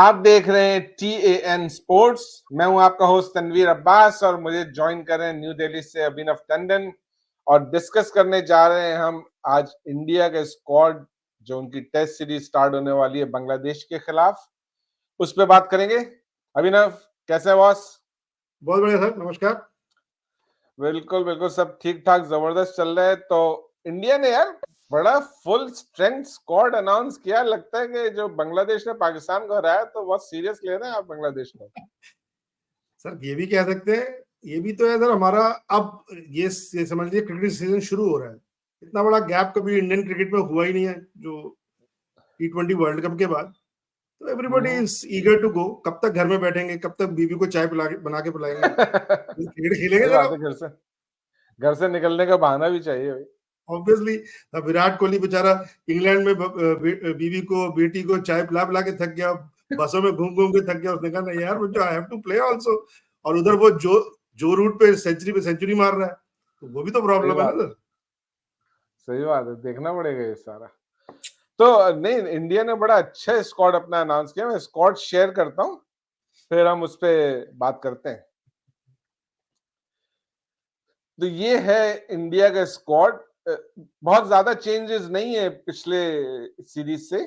आप देख रहे हैं TAN स्पोर्ट्स। मैं हूं आपका होस्ट तनवीर अब्बास और मुझे ज्वाइन कर रहे हैं न्यू दिल्ली से अभिनव टंडन और डिस्कस करने जा रहे हैं हम आज इंडिया के स्क्वाड जो उनकी टेस्ट सीरीज स्टार्ट होने वाली है बांग्लादेश के खिलाफ, उस पर बात करेंगे। अभिनव, कैसे है बॉस? बहुत बढ़िया सर, नमस्कार। बिल्कुल बिल्कुल, सब ठीक ठाक, जबरदस्त चल रहा है। तो इंडिया ने यार बड़ा फुल स्ट्रेंथ स्क्वाड अनाउंस किया। लगता है कि जो बांग्लादेश ने पाकिस्तान को हराया तो बहुत सीरियस ले रहे हैं आप बांग्लादेश को। सर ये भी कह सकते हैं, ये भी तो है सर हमारा। अब ये समझ लीजिए क्रिकेट सीजन शुरू हो रहा है। इतना बड़ा गैप कभी इंडियन क्रिकेट में हुआ ही नहीं है, जो T20 वर्ल्ड कप के बाद। तो everybody is eager to go. कब तक घर में बैठेंगे, कब तक बीवी को चाय बना के पिलाएंगे? क्रिकेट खेलेंगे सही सर बात है, अब। घर से निकलने का बहाना भी चाहिए भाई। ऑब्वियसली विराट कोहली बेचारा इंग्लैंड में बीवी को, बेटी को चाय पिला पिला के थक गया, बसों में घूम घूम के थक गया। उसने कहा नहीं यार, मुझे I have to play also. और उधर वो जो रूट पे सेंचुरी मार रहा है, तो वो भी तो प्रॉब्लम है ना सर। सही बात है, देखना पड़ेगा ये सारा। तो नहीं, इंडिया ने बड़ा अच्छा स्क्वाड अपना अनाउंस किया। मैं स्क्वाड शेयर करता हूँ, फिर हम उस पर बात करते हैं। तो ये है इंडिया का स्क्वाड। बहुत ज्यादा चेंजेस नहीं है पिछले सीरीज से।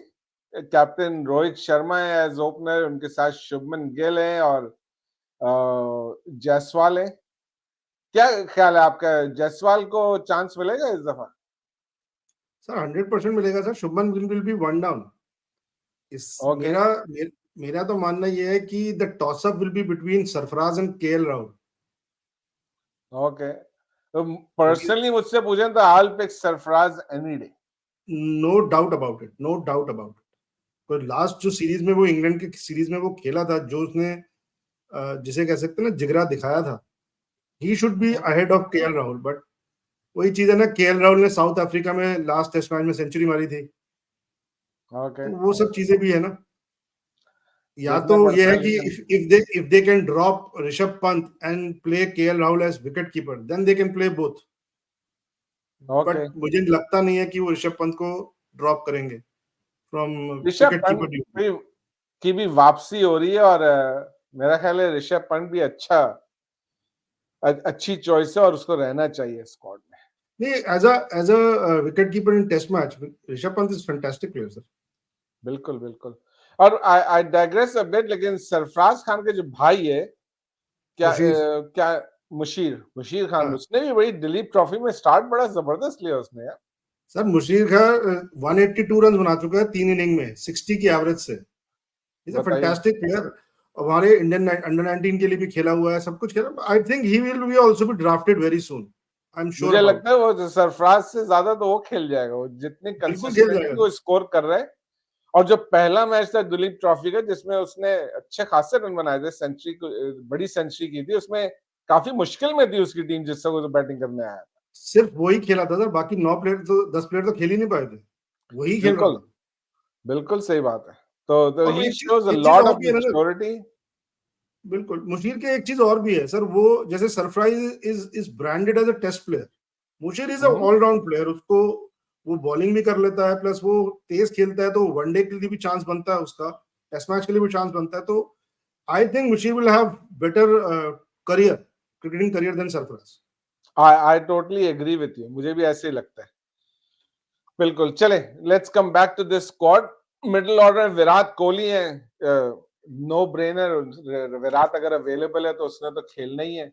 कैप्टन रोहित शर्मा है एज ओपनर, उनके साथ शुभमन गिल है और जायसवाल है। क्या ख्याल है आपका, जायसवाल को चांस मिलेगा इस दफा? सर 100% मिलेगा sir. Shubman Gill will be one down. मेरा तो मानना यह है कि the toss up will be between Sarfaraz and KL Rahul. Okay, तो पर्सनली मुझसे पूछें तो I will pick Sarfaraz any day. No doubt about it, no doubt about it. तो लास्ट जो सीरीज में वो इंग्लैंड की सीरीज में वो खेला था, जो उसने जिसे कह सकते हैं ना जिगरा दिखाया था, ही should be ahead of KL Rahul. But वही चीज है ना, KL राहुल ने साउथ अफ्रीका में लास्ट टेस्ट मैच में सेंचुरी मारी थी। तो वो सब चीजें भी है ना। या तो ये है कि if they can drop Rishabh Pant and play KL Rahul as wicket keeper, then they can play both. But मुझे लगता नहीं है कि वो ऋषभ पंत को ड्रॉप करेंगे फ्रॉम विकेट कीपर की भी वापसी हो रही है और मेरा ख्याल है ऋषभ पंत भी अच्छी चॉइस है और उसको रहना चाहिए स्क्वाड में। नहीं, as a wicket keeper in test match, Rishabh Pant is fantastic player sir. बिल्कुल बिल्कुल। और आई डाइग्रेस अ बिट, लेकिन सरफराज खान के जो भाई है, क्या मुशीर खान, उसने भी बड़ी दिलीप ट्रॉफी में स्टार्ट बड़ा जबरदस्त लिया उसने यार। सर मुशीर खान 182 रन बना चुका है 3 इनिंग में 60 की एवरेज से। Is a fantastic player. हमारे इंडियन अंडर 19 के लिए भी खेला हुआ है, सब कुछ खेला। आई think he will be also be drafted very soon. I am sure. मुझे लगता है वो सरफराज से ज्यादा तो वो खेल जाएगा, वो जितनी कंसिस्टेंटली वो स्कोर कर रहा है। और जो पहला मैच था दिलीप ट्रॉफी का जिसमें उसने अच्छे खासे रन बनाए थे, सेंचुरी को, बड़ी सेंचुरी की थी, उसमें काफी मुश्किल में थी उसकी टीम जिससे वो बैटिंग करने आया था। सिर्फ वही खेला था सर, बाकी 9 प्लेयर तो 10 प्लेयर तो खेल ही नहीं पाए थे, वही खेल रहा था। बिल्कुल सही बात है। तो he shows a lot of maturity. बिल्कुल। मुशीर के एक चीज और भी है सर, वो जैसे surprise is branded as a test player. Musheer is a allround player. उसको वो बॉलिंग भी कर लेता है, प्लस वो तेज खेलता है, तो वनडे के लिए भी चांस बनता है उसका, टेस्ट मैच के लिए भी चांस बनता है। तो I think Musheer will have better career, cricketing career than Sarfaraz. I totally agree with you, मुझे भी ऐसे ही लगता है। बिल्कुल। चले, let's come back to this squad. Middle order Virat Kohli है, नो ब्रेनर। विराट अगर अवेलेबल है तो उसने तो खेलना ही है।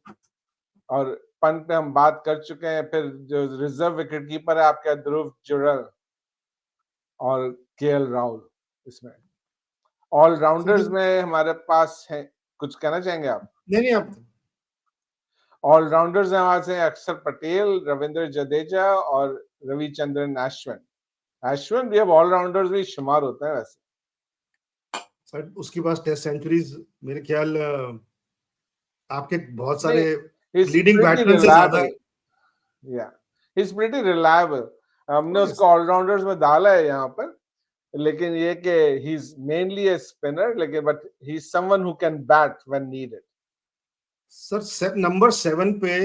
और पंत पे हम बात कर चुके हैं। फिर जो रिजर्व विकेट कीपर है आपका ध्रुव जुरल और KL राहुल। इसमें ऑलराउंडर्स में हमारे पास है, कुछ कहना चाहेंगे आप? नहीं, आप ऑलराउंडर्स हैं हमारे से अक्षर पटेल, रविंद्र जडेजा और रविचंद्रन अश्विन भी अब ऑलराउंडर्स भी शुमार होते हैं वैसे। सर उसके पास टेस्ट सेंचुरीज मेरे ख्याल आपके बहुत सारे लीडिंग बैट्समैन से ज्यादा है। या ही इज प्रीटी रिलायबल। हमने उसको ऑलराउंडर्स में डाला है यहाँ पर, लेकिन ये कि he is mainly a spinner, लेकिन but he is someone who can bat when needed. Sir number 7 पे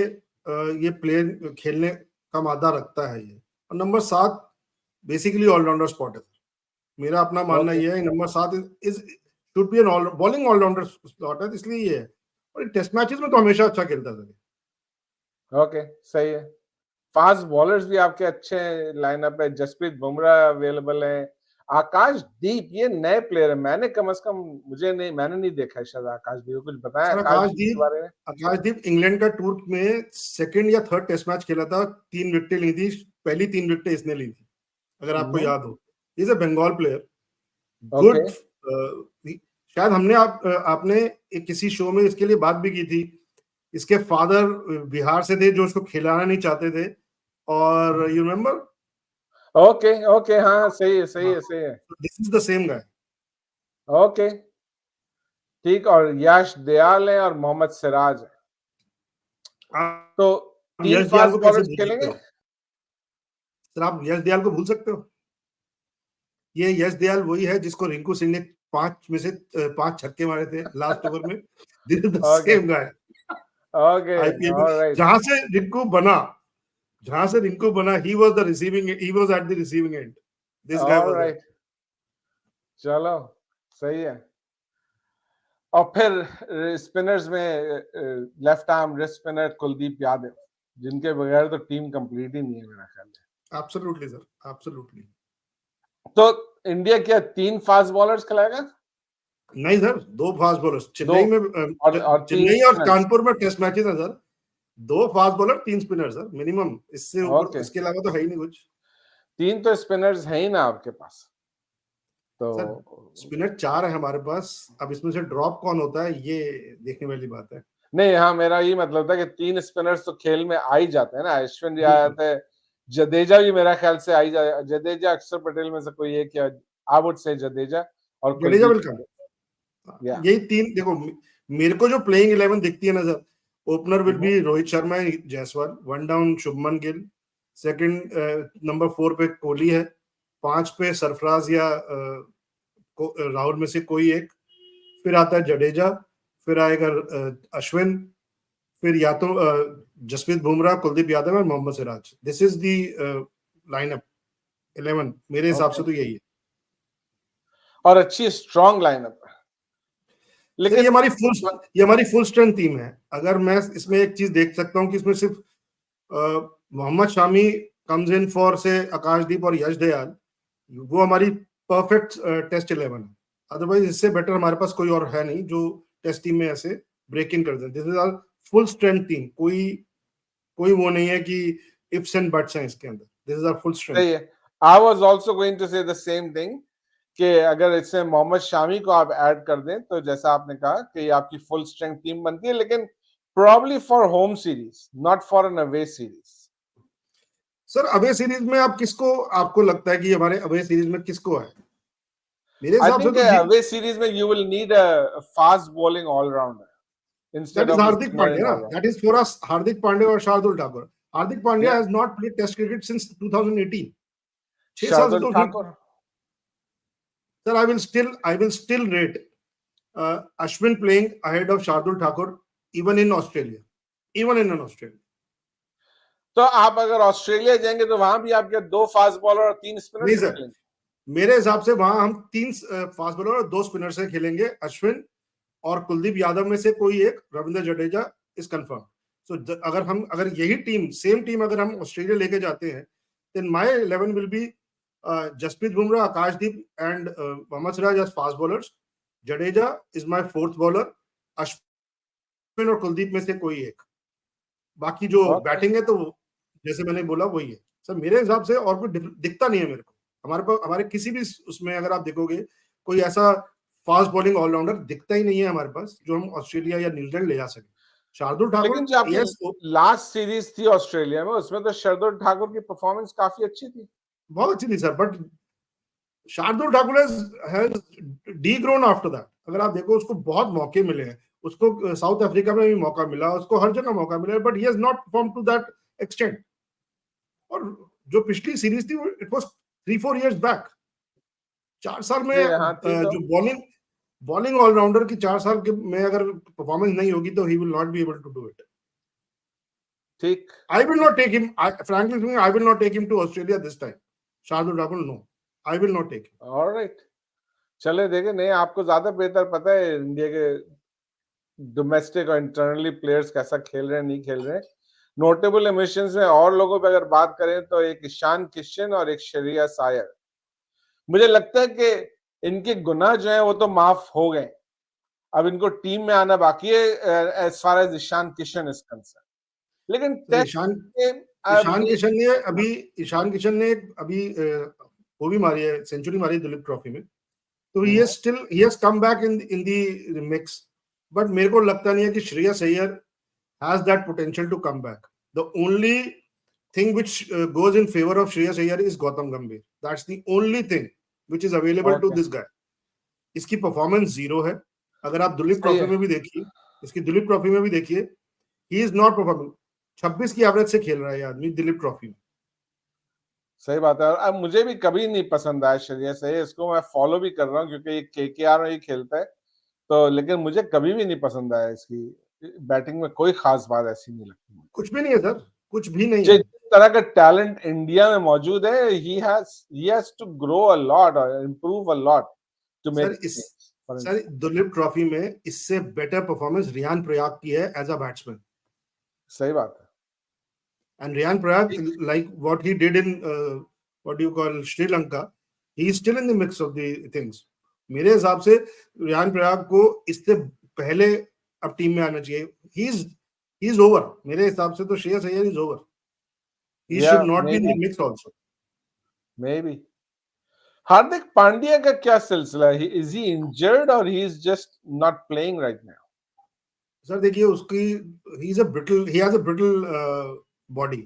ये प्लेयर खेलने का मादा रखता है ये, और नंबर 7 बेसिकली ऑलराउंडर स्पॉट है। मेरा अपना मानना ये है number 7 is should be an all bowling allrounder slot है, इसलिए ये है। और टेस्ट मैचेस में तो हमेशा अच्छा खेलता था। ओके, सही है। फास्ट बॉलर्स भी आपके अच्छे लाइनअप है, जसप्रीत बुमराह अवेलेबल है, आकाशदीप ये नए प्लेयर है, मैंने कम से कम मैंने नहीं देखा है शायद आकाशदीप, कुछ बताया सर आकाशदीप के बारे में? आकाशदीप इंग्लैंड का टूर में सेकंड या थर्ड टेस्ट मैच खेला था, 3 विकेटें ली थी, पहली 3 विकेटें इसने ली थी, अगर आपको याद हो। Is a Bengal player, good. शायद आपने किसी शो में इसके लिए बात भी की थी। इसके फादर बिहार से थे जो उसको खिलाना नहीं चाहते थे, और यू रिमेम्बर? ओके ओके, हाँ सही है सही है सही है। This is the same guy. Okay ठीक, और यश दयाल है और मोहम्मद सिराज है, तो तीन यश दयाल फास्ट को कैसे बॉलर्स भूल सकते खेलेंगे। हो सर? आप यश दयाल को भूल सकते हो? ये यश दयाल वही है जिसको रिंकू सिंह ने 5 में से 5 छक्के मारे थे लास्ट ओवर में। This is the okay same guy. Okay, IPL में ऑलराइट, जहां से रिंकू बना, he was at the receiving end. This guy was alright, चलो सही है। और फिर स्पिनर्स में left arm wrist spinner Kuldeep Yadav, जिनके बगैर तो टीम कंप्लीट ही नहीं है मेरा ख्याल है। Absolutely sir, absolutely. तो इंडिया क्या 3 फास्ट बॉलर्स खिलाएगा? नहीं सर, 2 फास्ट बॉलर्स दो और 3 चेन्नई और स्पिनर्स। कानपुर में टेस्ट मैचेस है sir. 2 fast bowler, 3 spinner sir, minimum. इससे ऊपर, ओके, इसके अलावा तो है ही नहीं कुछ। 3 तो स्पिनर्स है ही ना आपके पास, सर तो स्पिनर 4 है हमारे पास। अब इसमें से ड्रॉप कौन होता है, ये देखने वाली बात है। नहीं, हाँ मेरा ये मतलब था कि 3 स्पिनर्स तो खेल में आ ही जाते हैं ना, अश्विन भी आ बिल्कुल। जाते हैं, जडेजा भी मेरा ख्याल से आ ही जाए, जडेजा अक्षर पटेल में से कोई एक, या आई वुड से जडेजा और जडेजा कुलदीप वेलकम। या यही 3 देखो, मेरे को जो प्लेइंग 11 दिखती है ना sir, opener will hmm, be Rohit Sharma and Jaiswal, 1 down Shubman Gill, second number 4 पे कोहली है, 5 पे सरफराज या राहुल में से कोई एक, फिर आता है जडेजा, फिर आएगा अश्विन, फिर या तो जसप्रीत बुमराह, कुलदीप यादव और Mohammed Siraj. This is the lineup 11 मेरे हिसाब से ओके, तो यही है और अच्छी स्ट्रॉन्ग लाइनअप है, सर। लेकिन ये हमारी फुल स्ट्रेंथ टीम है। अगर मैं इसमें एक चीज देख सकता हूँ कि इसमें सिर्फ Mohammed Shami comes in for से आकाशदीप और यश दयाल, वो हमारी परफेक्ट टेस्ट 11 है। अदरवाइज इससे बेटर हमारे पास कोई और है नहीं जो टेस्ट टीम में ऐसे ब्रेक इन कर दे। This is our full strength team. कोई वो नहीं है कि इफ्स एंड बट्स हैं इसके अंदर। This is our full strength. सही है। I was also going to say the same thing कि अगर इससे मोहम्मद शामी को आप ऐड कर दें तो जैसा आपने कहा कि आपकी फुल स्ट्रेंथ टीम बनती है, लेकिन probably for home series, not for an away series. Sir away series में आपको लगता है कि हमारे अवे सीरीज में किसको है? मेरे आई हिसाब से थिंक तो अवे सीरीज में you will need a fast bowling allrounder that instead is of Hardik Pandya ना, allrounder. That is for us Hardik Pandya और शार्दुल ठाकुर। हार्दिक पांड्या या has not played test cricket since 2018। 6 साल से शार्दुल तो उसने। Thakur. Sir I will still rate Ashwin playing ahead of Shardul Thakur even in Australia. तो आप अगर ऑस्ट्रेलिया जाएंगे तो वहां भी आपके 2 फास्ट बॉलर और 3 नहीं स्पिनर्स सर, खेलेंगे। मेरे हिसाब से वहां हम 3 फास्ट बॉलर और 2 स्पिनर से खेलेंगे। अश्विन और कुलदीप यादव में से कोई एक, रविंद्र जडेजा इज कंफर्म। सो अगर यही टीम, सेम टीम अगर हम ऑस्ट्रेलिया लेके जाते हैं, then my 11 will be Jasprit Bumrah, Akashdeep and Mohammed Siraj as fast bowlers. Jadeja is my fourth bowler. Ashwin और कुलदीप में से कोई एक। बाकी जो ओके, बैटिंग है तो जैसे मैंने बोला वही है सर। मेरे हिसाब से और कोई दिखता नहीं है मेरे को। हमारे किसी भी उसमें अगर आप देखोगे, कोई ऐसा फास्ट बॉलिंग ऑलराउंडर दिखता ही नहीं है हमारे पास जो हम ऑस्ट्रेलिया या न्यूजीलैंड ले जा सके। शार्दुल ठाकुर, लेकिन जो आपकी यस, लास्ट सीरीज थी ऑस्ट्रेलिया में, उसमें तो शार्दुल ठाकुर की परफॉर्मेंस काफी अच्छी थी। बहुत अच्छी थी sir, but Shardul Thakur has degrown after that. अगर आप देखो, उसको बहुत मौके मिले हैं। उसको साउथ अफ्रीका में भी मौका मिला, उसको हर जगह मौका मिला, but he has not perform to that extent. और जो पिछली सीरीज थी, इट वाज 3-4 इयर्स बैक। 4 साल में हाँ थी तो। जो बॉलिंग ऑलराउंडर की 4 साल के में अगर परफॉर्मेंस नहीं होगी तो he will not be able to do it. ठीक, I will not take him, frankly speaking, I will not take him to Australia this time. Shardul Thakur, no, I will not take him. Alright, चले देखे नहीं, आपको ज्यादा बेहतर पता है India के डोमेस्टिक और इंटरनली प्लेयर्स कैसा खेल रहे हैं, नहीं खेल रहे हैं। नोटेबल एमिशंस में और लोगों पे अगर बात करें तो एक ईशान किशन और एक श्रेयस अय्यर। मुझे लगता है कि इनके गुनाह जो है वो तो माफ हो गए, अब इनको टीम में आना बाकी है as far as Ishan Kishan is concern. लेकिन ईशान किशन ने अभी वो भी मारी है, सेंचुरी मारी है दुलीप ट्रॉफी में, तो he has come back in the mix, but मेरे को लगता नहीं है कि Shreyas Iyer has that potential to come back. The only thing which goes in favour of Shreyas Iyer is Gautam Gambhir, that's the only thing which is available to this guy. इसकी performance zero है, अगर आप दुलीप ट्रॉफी में भी देखिए, इसकी दुलीप ट्रॉफी में भी देखिए, ही इज नॉट परफॉर्मिंग। 26 की एवरेज से खेल रहा है ये आदमी दिलीप ट्रॉफी में। सही बात है। अब मुझे भी कभी नहीं पसंद आया श्रेयस अय्यर, इसको मैं फॉलो भी कर रहा हूँ क्योंकि ये केकेआर में ही खेलता है, तो लेकिन मुझे कभी भी नहीं पसंद आया, इसकी बैटिंग में कोई खास बात ऐसी नहीं लगती। कुछ भी नहीं है सर, कुछ भी नहीं है। जिस तरह का टैलेंट इंडिया में मौजूद है, he has to grow a lot or improve a lot to make sir Duleep trophy में इससे बेटर परफॉर्मेंस रियान प्रयाग की है एज अ बैट्समैन। सही बात है। And Riyan Prayag, like what he did in what do you call Sri Lanka, he is still in the mix of the things. मेरे हिसाब से रियान प्रयाग को इससे पहले अब टीम में आना चाहिए। He is over. मेरे हिसाब से तो Shreyas Iyer is over. He should not be in the mix also. Maybe. Hardik Pandya का क्या सिलसिला है? Is he injured or he is just not playing right now? Sir देखिए उसकी he has a brittle body,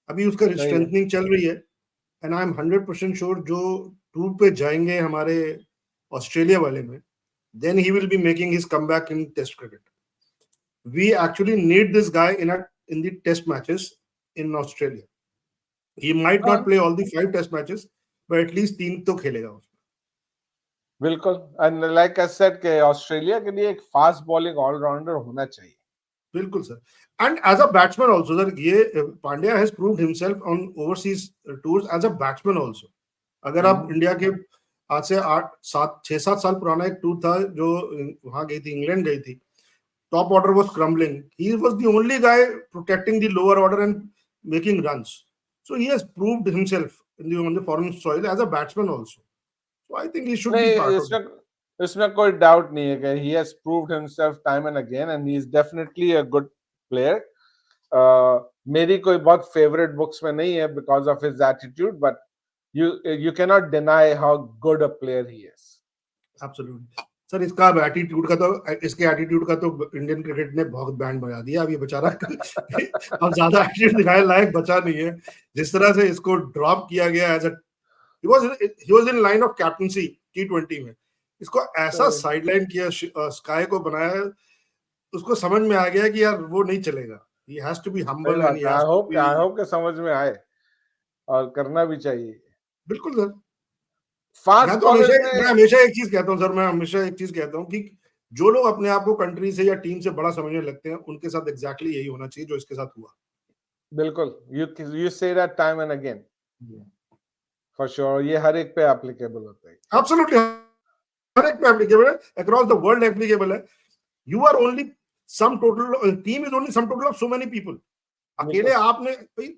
अभी उसका स्ट्रेंथनिंग चल रही है, एंड आई एम 100% श्योर जो टूर पे जाएंगे हमारे ऑस्ट्रेलिया वाले में, then he will be making his comeback in test cricket. We actually need this guy in the test matches in Australia. He might not play all the 5 test matches, but at least 3 तो खेलेगा उसमें। बिल्कुल, and like I said कि Australia के लिए एक fast bowling allrounder होना चाहिए। बिल्कुल sir, and as a batsman also sir, ये Pandya has proved himself on overseas tours as a batsman also. अगर आप इंडिया के आज से 6-7 साल पुराना एक टूर था जो वहां गई थी, इंग्लैंड गई थी, top order was crumbling, he was the only guy protecting the lower order and making runs, so he has proved himself in the foreign soil as a batsman also, so I think he should be part of it. इसमें कोई doubt नहीं है कि he has proved himself time and again and he is definitely a good player. मेरी कोई बहुत favourite books में नहीं है because of his attitude, but you cannot deny how good a player he is. Absolutely. Sir इसका attitude का तो Indian cricket ने बहुत बैंड बजा दिया। अब ये बेचारा अब ज्यादा एटीट्यूड दिखाने लायक बचा नहीं है। जिस तरह से इसको ड्रॉप किया गया as a he was in line of captaincy T20 में, इसको ऐसा साइडलाइन किया, स्काई को बनाया, उसको समझ में आ गया कि यार वो नहीं चलेगा। He has to be humble and he has to be... I hope के समझ में आए और करना भी चाहिए। बिल्कुल सर। फास्ट मैं हमेशा एक चीज कहता हूँ कि जो लोग अपने आप को कंट्री से या टीम से बड़ा समझने लगते हैं, उनके साथ एग्जैक्टली यही होना चाहिए जो इसके साथ हुआ। बिल्कुल, you say that time and again. For sure, ये हर एक पे एप्लीकेबल होता है। Absolutely, हर एक पे एप्लीकेबल है, across the world एप्लीकेबल है। You are only sum total, team is only sum total of so many people. अकेले आपने,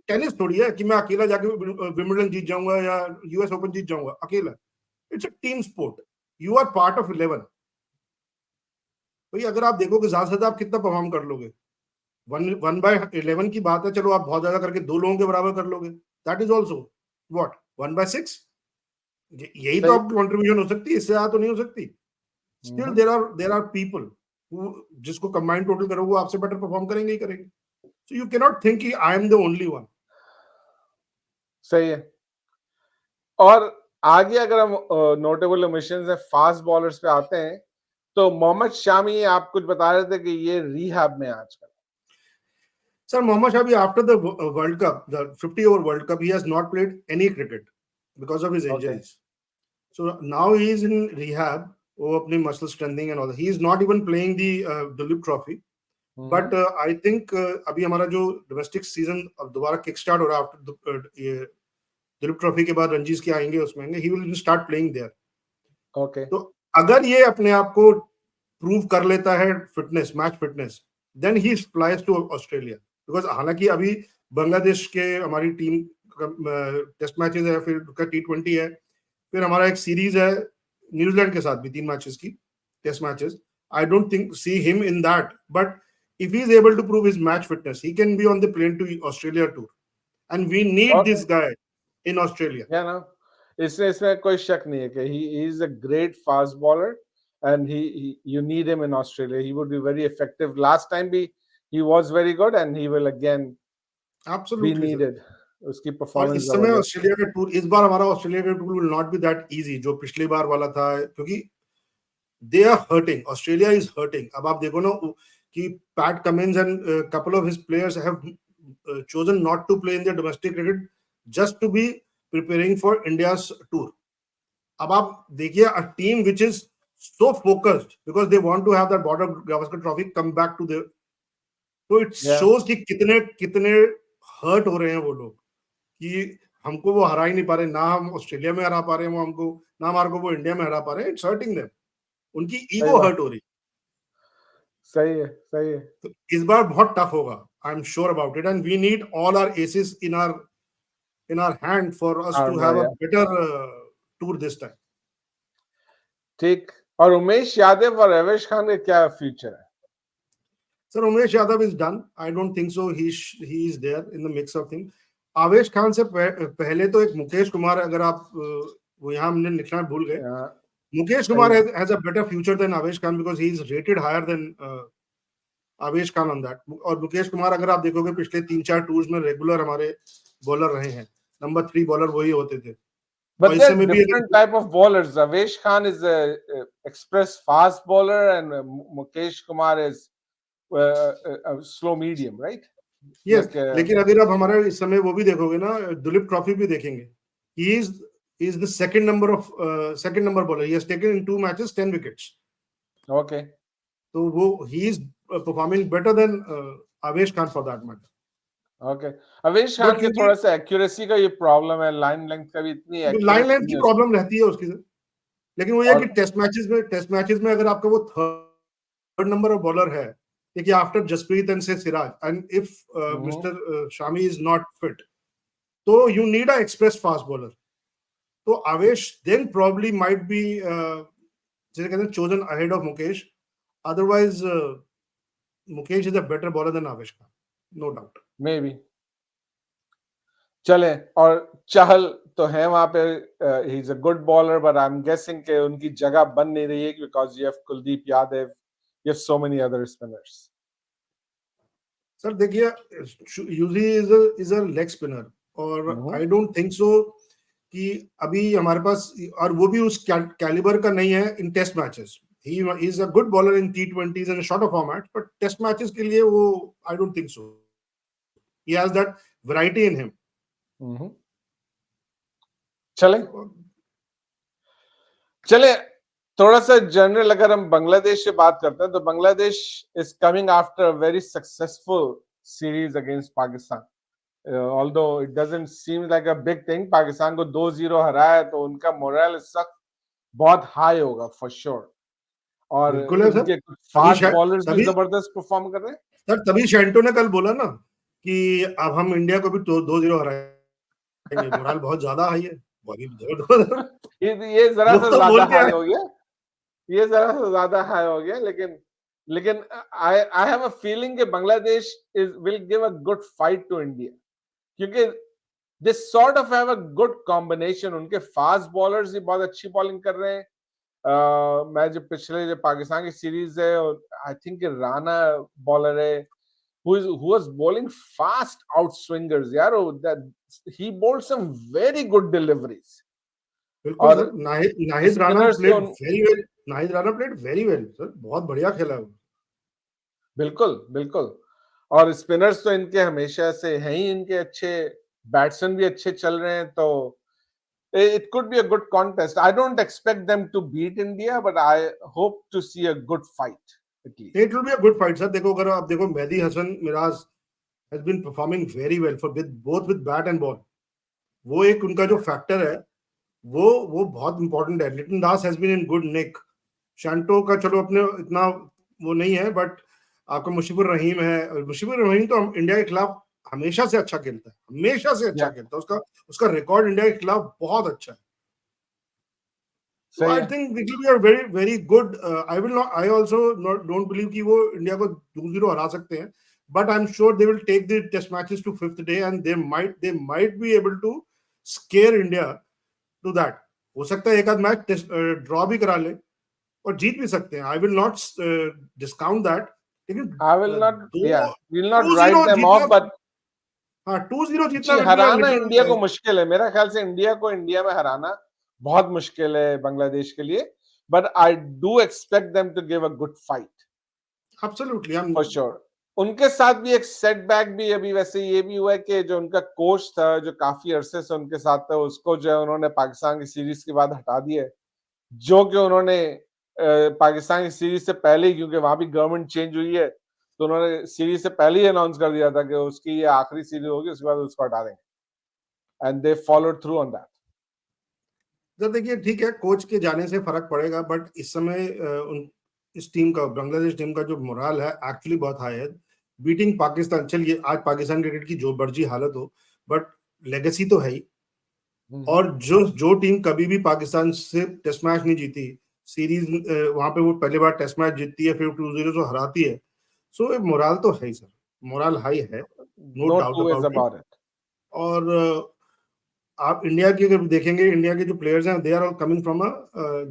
टेनिस थोड़ी है कि मैं अकेला जाके विंबलडन जीत जाऊंगा या यूएस ओपन जीत जाऊंगा अकेला। It's a team sport, you are part of 11। भाई अगर आप देखोगे ज्यादा से ज्यादा आप कितना परफॉर्म कर लोगे, 1/11 की बात है, चलो आप बहुत ज्यादा करके 2 लोगों के बराबर कर लोगे, दैट इज ऑल्सो व्हाट 1/6, यही तो आपकी कंट्रीब्यूशन हो सकती है, इससे ज्यादा तो नहीं हो सकती। स्टिल देयर आर पीपल जिसको कंबाइंड टोटल करो वो आपसे बेटर परफॉर्म करेंगे ही करेंगे। So you cannot think कि I am the only one. सही है। और आगे अगर हम नोटेबल ओमिशंस है फास्ट बॉलर्स पे आते हैं, तो मोहम्मद शामी आप कुछ बता रहे थे कि ये रिहैब में आजकल। Sir, Mohammad Shami after the World Cup, the 50 over World Cup, he has not played any cricket because of his injuries. So now he is in rehab, वो अपनी muscle strengthening and all that. He is not even playing the Duleep Trophy. But I think अभी हमारा जो domestic season अब दोबारा kick start हो रहा है आफ्टर दुलीप ट्रॉफी के बाद रणजीज के आएंगे, उसमें he will start playing there. Okay, तो अगर ये अपने आप को प्रूव कर लेता है fitness, match fitness, then he flies to Australia. Because हालांकि अभी बांग्लादेश के हमारी टीम टेस्ट मैचेस है, फिर उसका T20 है, फिर हमारा एक सीरीज है न्यूजीलैंड के साथ भी 3 मैचेस की test matches. I don't think see him in that, but if he is able to prove his match fitness, he can be on the plane to Australia tour, and we need Okay. this guy in Australia. Yeah, no. इसमें कोई शक नहीं है कि he is a great fast bowler and you need him in Australia. He would be very effective. Last time he was very good and he will again be Absolutely, sir. needed. उसकी और performance इस समय जबरदस्त है। Australia का tour, इस बार हमारा Australia का tour will not be that easy जो पिछली बार वाला था, क्योंकि they are hurting, Australia is hurting. अब आप देखो ना कि Pat Cummins and couple of his players have chosen not to play in their domestic cricket just to be preparing for India's tour. अब आप देखिए, a team which is so focused because they want to have that border Gavaskar trophy come back to their, तो it shows कि कितने कितने hurt हो रहे हैं वो लोग कि हमको वो हरा ही नहीं पा रहे, ना हम ऑस्ट्रेलिया में हरा पा रहे हैं वो हमको, ना हमारे को वो इंडिया में हरा पा रहे हैं। इट्स हर्टिंग देम, उनकी ईगो हर्ट हो रही। सही है, सही है। तो इस बार बहुत टफ होगा, I am sure about it, and we need all our aces in our hand for us to have a better tour this time. ठीक। और उमेश यादव और अवेश खान का क्या फ्यूचर है? Sir Umesh Yadav is done. I don't think so. He is there in the mix of things. आवेश खान से पहले तो एक मुकेश कुमार, अगर आप वो यहाँ हमने लिखना भूल गए, Mukesh Kumar has a better future than Avesh Khan because he is rated higher than Avesh Khan on that. और मुकेश कुमार अगर आप देखोगे पिछले 3-4 टूर्स में रेगुलर हमारे बॉलर रहे हैं, नंबर 3 बॉलर वही होते थे। But there are different type of bowlers. Avesh Khan is a express fast bowler and Mukesh Kumar is a slow medium, right? Yes, लेकिन अगर आप हमारा इस समय वो भी देखोगे ना, दुलीप ट्रॉफी भी देखेंगे, he is the second number bowler. He has taken in 2 matches 10 wickets. Okay. तो वो he is performing better than Avesh Khan for that matter. Okay. Avesh Khan के थोड़ा सा एक्यूरेसी का ये प्रॉब्लम है, लाइन लेंथ का भी इतनी लाइन लेंथ की प्रॉब्लम रहती है उसकी, लेकिन वो ये कि टेस्ट मैचेस में अगर आपका वो थर्ड नंबर बॉलर है, देखिए आफ्टर जसप्रीत एंड से Siraj, and if mister Shami is not fit, तो you need a express fast bowler. तो Avesh then probably might be जैसे कहते हैं chosen ahead of Mukesh, otherwise Mukesh is a better bowler than Avesh Khan, no doubt. May be. चले, और चहल तो है वहां पे, he is a good bowler, but I am guessing कि उनकी जगह बन नहीं रही है because you have Kuldeep Yadav, you have so many other spinners. Sir देखिए, usually is a leg spinner, और आई डोंट थिंक सो कि अभी हमारे पास, और वो भी उस कैलिबर का नहीं है in test matches. He is a good bowler in T20s and shorter formats, but test matches के लिए वो I don't think so. He has that variety in him. चले थोड़ा सा जनरल अगर हम बांग्लादेश से बात करते हैं, तो Bangladesh is coming after a very successful series against Pakistan, although it doesn't seem like a big thing. Pakistan को 2-0 हराया तो उनका मोरल इस वक्त बहुत हाई होगा फॉर श्योर, और उनके फास्ट बॉलर्स भी जबरदस्त परफॉर्म कर रहे हैं। सर तभी शेंटो ने कल बोला ना कि अब हम इंडिया को भी 2-0 हराएंगे, मोरल बहुत ज्यादा हाई है। ये जरा सा ज्यादा हाई हो गया, ये जरा सा ज्यादा हाई हो गया, लेकिन आई हैव अ फीलिंग कि Bangladesh will give a good fight to India, क्योंकि they sort of have a good combination. उनके फास्ट बॉलर्स भी बहुत अच्छी बॉलिंग कर रहे हैं। मैं जो पिछले पाकिस्तान की सीरीज है, आई थिंक राना बॉलर है who was bowling fast out swingers यार, that he bowled some very good deliveries. बिल्कुल sir, Nahid Rana played very well. Nahid Rana played very well sir, बहुत बढ़िया खेला वो। बिल्कुल बिल्कुल, और स्पिनर्स तो इनके हमेशा से हैं ही, इनके अच्छे बैट्समैन भी अच्छे चल रहे हैं, तो it could be a good contest. I don't expect them to beat India, but I hope to see a good fight. It will be a good fight, sir. देखो अगर आप देखो, Mehdi Hasan Miraj has been performing very well for both with bat and ball. वो एक उनका जो factor है वो बहुत इंपॉर्टेंट है। लिटन दास has been in good nick. शैंटो का चलो अपने इतना वो नहीं है, बट आपका मुशीबुर रहीम है, और मुशीबुर रहीम तो इंडिया के खिलाफ हमेशा से अच्छा खेलता है, हमेशा से अच्छा या खेलता है, उसका उसका रिकॉर्ड इंडिया के खिलाफ बहुत अच्छा है। So सही I है। think it will be a very very good. I will not. I also don't believe कि वो इंडिया को 2-0 हरा सकते हैं, but I'm sure they will take the test matches to 5th day and they might be able to scare India to that. हो सकता है एक आध मैच ड्रॉ भी करा ले और जीत भी सकते हैं। I will not discount that. लेकिन I will not, दो yeah, will not 2-0 write them जीतना, off, but हाँ 2-0 जीतना जी will be a Hariana little India को मुश्किल है। मेरा ख्याल से इंडिया को इंडिया में हराना बहुत मुश्किल है बांग्लादेश के लिए, but I do expect them to give a good fight absolutely. For sure. उनके साथ भी एक सेटबैक भी अभी वैसे ये भी हुआ है कि जो उनका कोच था, जो काफी अरसे से उनके साथ था, उसको जो है उन्होंने पाकिस्तान की सीरीज के बाद हटा दिया है, जो कि उन्होंने पाकिस्तान की सीरीज से पहले ही, क्योंकि वहां भी गवर्नमेंट चेंज हुई है, तो उन्होंने सीरीज से पहले ही अनाउंस कर दिया था कि उसकी ये आखिरी सीरीज होगी, उसके बाद उसको हटा देंगे, and they followed through on that. तो देखिए ठीक है, कोच के जाने से फर्क पड़ेगा, बट इस समय इस टीम का, बांग्लादेश टीम का जो मोराल है एक्चुअली बहुत हाई है। बीटिंग पाकिस्तान, चलिए आज पाकिस्तान क्रिकेट की जो मर्जी हालत हो, बट लेगेसी तो है ही। और जो टीम कभी भी पाकिस्तान से टेस्ट मैच नहीं जीती, सीरीज वहां पे वो पहली बार टेस्ट मैच जीतती है, फिर 2-0 से हराती है, सो मोराल तो है ही सर, मोराल हाई है, no no doubt two ways about it. About it. और आप इंडिया की अगर देखेंगे, इंडिया के जो प्लेयर्स हैं they are all coming from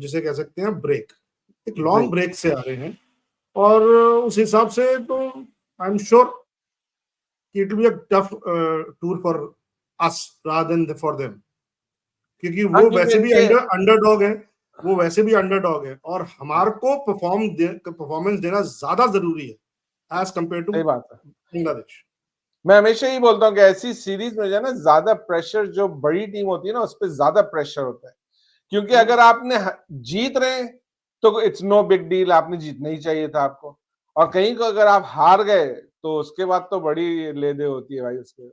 जिसे कह सकते हैं ब्रेक, एक लॉन्ग ब्रेक से आ रहे हैं, और उस हिसाब से तो आई एम श्योर कि it will be a tough tour for us rather than for them, क्योंकि हाँ, वो क्योंकि वैसे भी इनके अंडरडॉग है, वो वैसे भी अंडरडॉग है, और हमारे को परफॉर्मेंस देना ज्यादा जरूरी है एज कंपेयर टू सही बात है। बांग्लादेश। मैं हमेशा ही बोलता हूँ कि ऐसी सीरीज में जो है ना, ज्यादा प्रेशर जो बड़ी टीम होती है ना, उस पर ज्यादा प्रेशर होता है, क्योंकि अगर आपने जीत रहे हैं तो इट्स नो बिग डील, आपने जीतना ही चाहिए था आपको, और कहीं को अगर आप हार गए तो उसके बाद तो बड़ी लेदे होती है भाई उसके।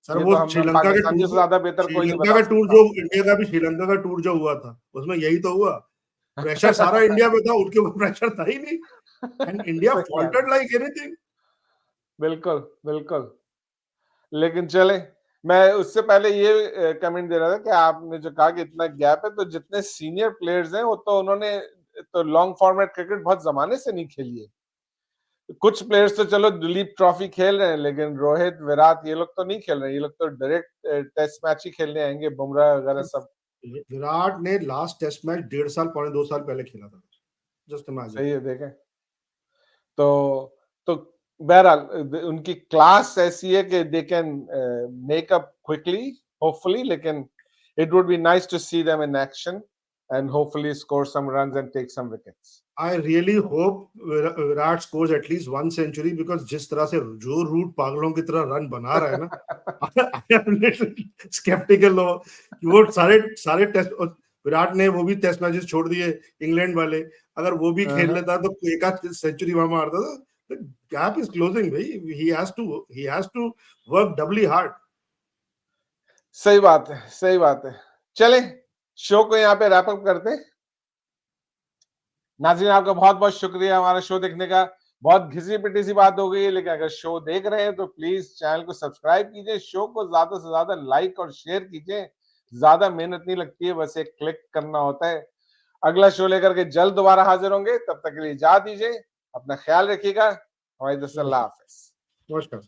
सर ये वो तो हम श्रीलंका के पाकिस्तानियों से टूर, ज्यादा बेहतर कोई नहीं श्रीलंका बता का टूर सकता। जो इंडिया का भी, श्रीलंका का टूर जो हुआ था उसमें यही तो हुआ, प्रेशर सारा इंडिया में था, उनके ऊपर प्रेशर था ही नहीं, एंड इंडिया सही बात है। Faulted like anything. बिल्कुल बिल्कुल। लेकिन चले, मैं उससे पहले ये कमेंट दे रहा था कि आपने जो कहा कि इतना गैप है, तो जितने सीनियर प्लेयर्स हैं वो तो उन्होंने तो लॉन्ग फॉर्मेट क्रिकेट बहुत जमाने से नहीं खेली है। कुछ प्लेयर्स तो चलो दुलीप ट्रॉफी खेल रहे हैं, लेकिन रोहित, विराट ये लोग तो नहीं खेल रहे हैं, ये लोग तो डायरेक्ट टेस्ट मैच ही खेलने आएंगे, बुमराह वगैरह सब। विराट ने लास्ट टेस्ट मैच 1.5 साल, 2 साल पहले खेला था, जस्ट इमेजिन। सही है, देखें तो बहरहाल उनकी क्लास ऐसी है कि they can make up quickly hopefully, लेकिन it would be nice to see them in action and hopefully score some runs and take some wickets. I really hope Virat scores at least 1 century, because जिस तरह से जो root पागलों की तरह run बना रहा है ना, I am little skeptical हो कि वो सारे सारे टेस्ट, विराट ने वो भी टेस्ट मैचेस छोड़ दिए इंग्लैंड वाले, अगर वो भी खेल लेता तो एक आध सेंचुरी वहां मारता था। The gap is closing भाई, he has to work doubly hard. सही बात है, सही बात है। चले, शो को यहाँ पे रैप अप करते हैं। नाज़रीन, आपका बहुत बहुत शुक्रिया हमारा शो देखने का। बहुत घिसी पिटी सी बात हो गई है, लेकिन अगर शो देख रहे हैं तो प्लीज चैनल को सब्सक्राइब कीजिए, शो को ज्यादा से ज्यादा लाइक और शेयर कीजिए। ज्यादा मेहनत नहीं लगती है, बस एक क्लिक करना होता है। अगला शो लेकर के जल्द दोबारा हाजिर होंगे, तब तक के लिए इजाजत दीजिए, अपना ख्याल रखिएगा। हमारी तरफ से अल्लाह हाफिज। नमस्कार।